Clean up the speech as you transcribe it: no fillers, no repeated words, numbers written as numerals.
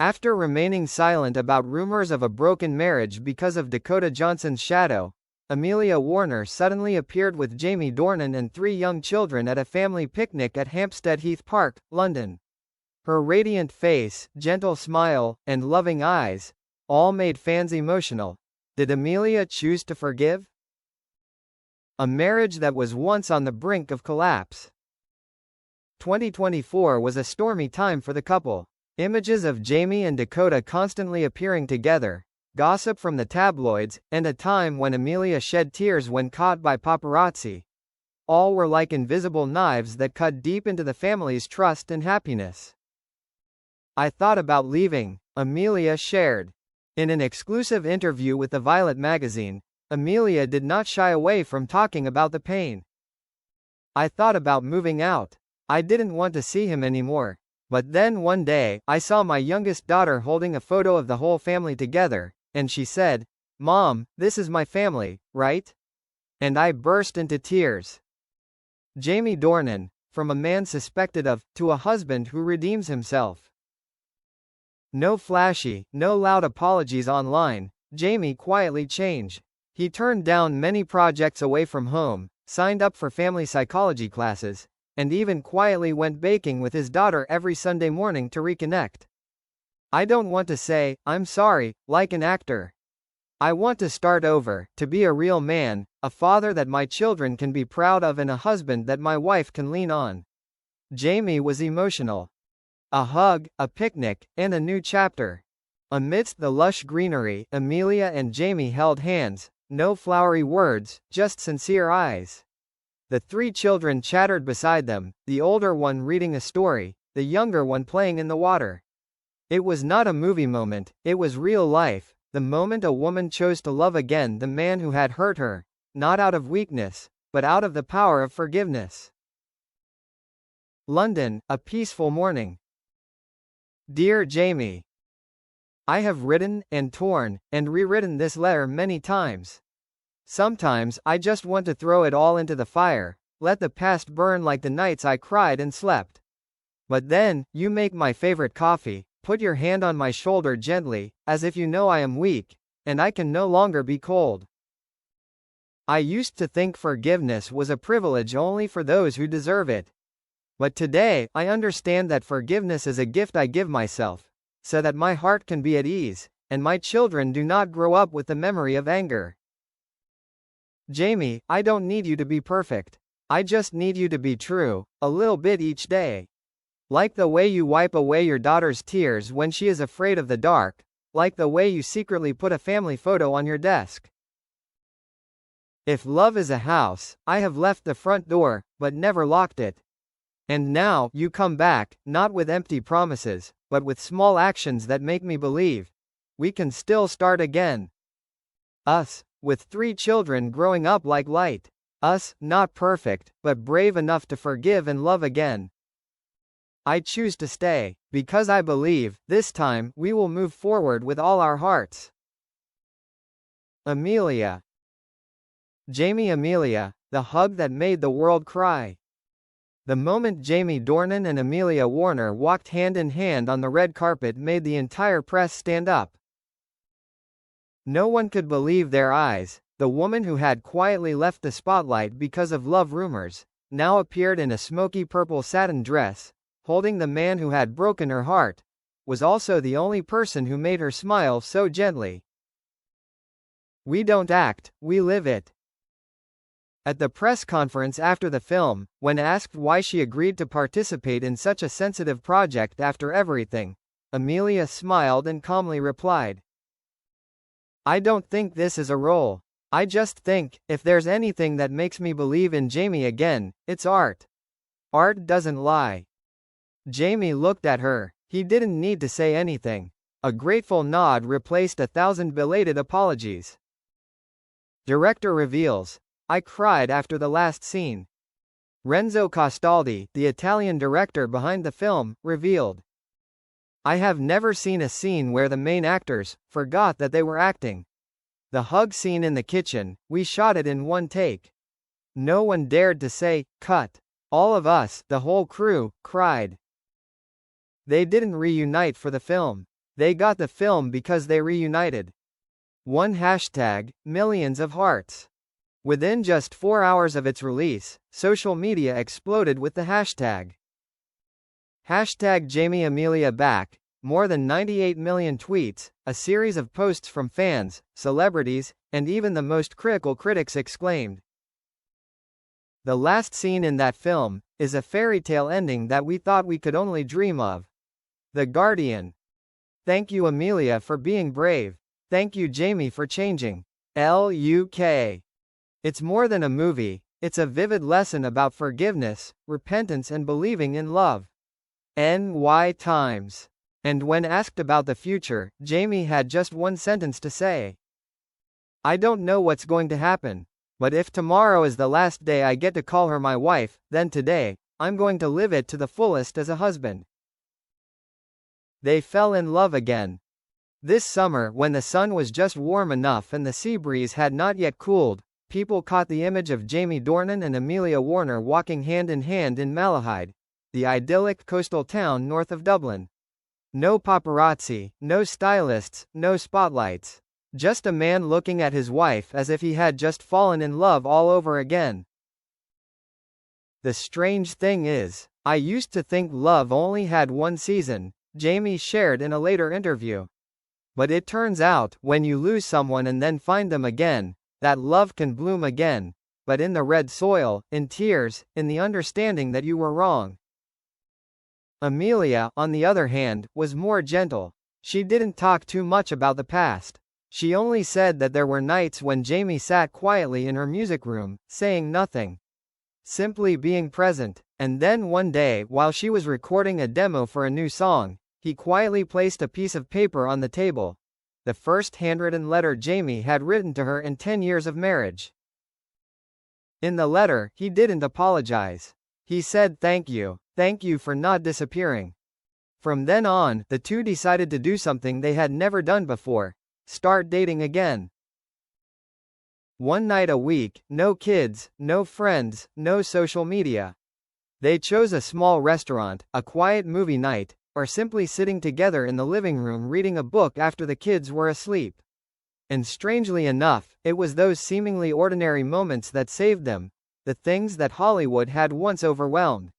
After remaining silent about rumors of a broken marriage because of Dakota Johnson's shadow, Amelia Warner suddenly appeared with Jamie Dornan and 3 young children at a family picnic at Hampstead Heath Park, London. Her radiant face, gentle smile, and loving eyes, all made fans emotional. Did Amelia choose to forgive? A marriage that was once on the brink of collapse. 2024 was a stormy time for the couple. Images of Jamie and Dakota constantly appearing together, gossip from the tabloids, and a time when Amelia shed tears when caught by paparazzi. All were like invisible knives that cut deep into the family's trust and happiness. "I thought about leaving," Amelia shared. In an exclusive interview with the Violet magazine, Amelia did not shy away from talking about the pain. "I thought about moving out. I didn't want to see him anymore. But then one day, I saw my youngest daughter holding a photo of the whole family together, and she said, 'Mom, this is my family, right?' And I burst into tears." Jamie Dornan, from a man suspected of, to a husband who redeems himself. No flashy, no loud apologies online, Jamie quietly changed. He turned down many projects away from home, signed up for family psychology classes, and even quietly went baking with his daughter every Sunday morning to reconnect. "I don't want to say, 'I'm sorry,' like an actor. I want to start over, to be a real man, a father that my children can be proud of and a husband that my wife can lean on." Jamie was emotional. A hug, a picnic, and a new chapter. Amidst the lush greenery, Amelia and Jamie held hands, no flowery words, just sincere eyes. The 3 children chattered beside them, the older one reading a story, the younger one playing in the water. It was not a movie moment, it was real life, the moment a woman chose to love again the man who had hurt her, not out of weakness, but out of the power of forgiveness. London, a peaceful morning. Dear Jamie, I have written, and torn, and rewritten this letter many times. Sometimes, I just want to throw it all into the fire, let the past burn like the nights I cried and slept. But then, you make my favorite coffee, put your hand on my shoulder gently, as if you know I am weak, and I can no longer be cold. I used to think forgiveness was a privilege only for those who deserve it. But today, I understand that forgiveness is a gift I give myself, so that my heart can be at ease, and my children do not grow up with the memory of anger. Jamie, I don't need you to be perfect. I just need you to be true, a little bit each day. Like the way you wipe away your daughter's tears when she is afraid of the dark, like the way you secretly put a family photo on your desk. If love is a house, I have left the front door, but never locked it. And now, you come back, not with empty promises, but with small actions that make me believe we can still start again. Us, with 3 children growing up like light. Us, not perfect, but brave enough to forgive and love again. I choose to stay, because I believe, this time, we will move forward with all our hearts. Amelia. Jamie Amelia, the hug that made the world cry. The moment Jamie Dornan and Amelia Warner walked hand in hand on the red carpet made the entire press stand up. No one could believe their eyes. The woman who had quietly left the spotlight because of love rumors, now appeared in a smoky purple satin dress, holding the man who had broken her heart, was also the only person who made her smile so gently. We don't act, we live it. At the press conference after the film, when asked why she agreed to participate in such a sensitive project after everything, Amelia smiled and calmly replied, "I don't think this is a role. I just think, if there's anything that makes me believe in Jamie again, it's art. Art doesn't lie." Jamie looked at her. He didn't need to say anything. A grateful nod replaced 1,000 belated apologies. Director reveals, "I cried after the last scene." Renzo Castaldi, the Italian director behind the film, revealed, "I have never seen a scene where the main actors forgot that they were acting. The hug scene in the kitchen, we shot it in one take. No one dared to say, 'Cut.' All of us, the whole crew, cried." They didn't reunite for the film. They got the film because they reunited. One hashtag, millions of hearts. Within just 4 hours of its release, social media exploded with the hashtag. Hashtag Jamie Amelia back, more than 98 million tweets, a series of posts from fans, celebrities, and even the most critical critics exclaimed. The last scene in that film is a fairy tale ending that we thought we could only dream of. The Guardian. Thank you Amelia for being brave. Thank you Jamie for changing. LUK. It's more than a movie, it's a vivid lesson about forgiveness, repentance and believing in love. NY Times. And when asked about the future, Jamie had just one sentence to say. I don't know what's going to happen. But if tomorrow is the last day I get to call her my wife, then today, I'm going to live it to the fullest as a husband. They fell in love again. This summer, when the sun was just warm enough and the sea breeze had not yet cooled, people caught the image of Jamie Dornan and Amelia Warner walking hand in hand in Malahide, the idyllic coastal town north of Dublin. No paparazzi, no stylists, no spotlights. Just a man looking at his wife as if he had just fallen in love all over again. The strange thing is, I used to think love only had one season, Jamie shared in a later interview. But it turns out, when you lose someone and then find them again, that love can bloom again, but in the red soil, in tears, in the understanding that you were wrong. Amelia, on the other hand, was more gentle. She didn't talk too much about the past. She only said that there were nights when Jamie sat quietly in her music room, saying nothing. Simply being present, and then one day, while she was recording a demo for a new song, he quietly placed a piece of paper on the table. The first handwritten letter Jamie had written to her in 10 years of marriage. In the letter, he didn't apologize. He said thank you for not disappearing. From then on, the two decided to do something they had never done before. Start dating again. One night a week, no kids, no friends, no social media. They chose a small restaurant, a quiet movie night, or simply sitting together in the living room reading a book after the kids were asleep. And strangely enough, it was those seemingly ordinary moments that saved them, the things that Hollywood had once overwhelmed.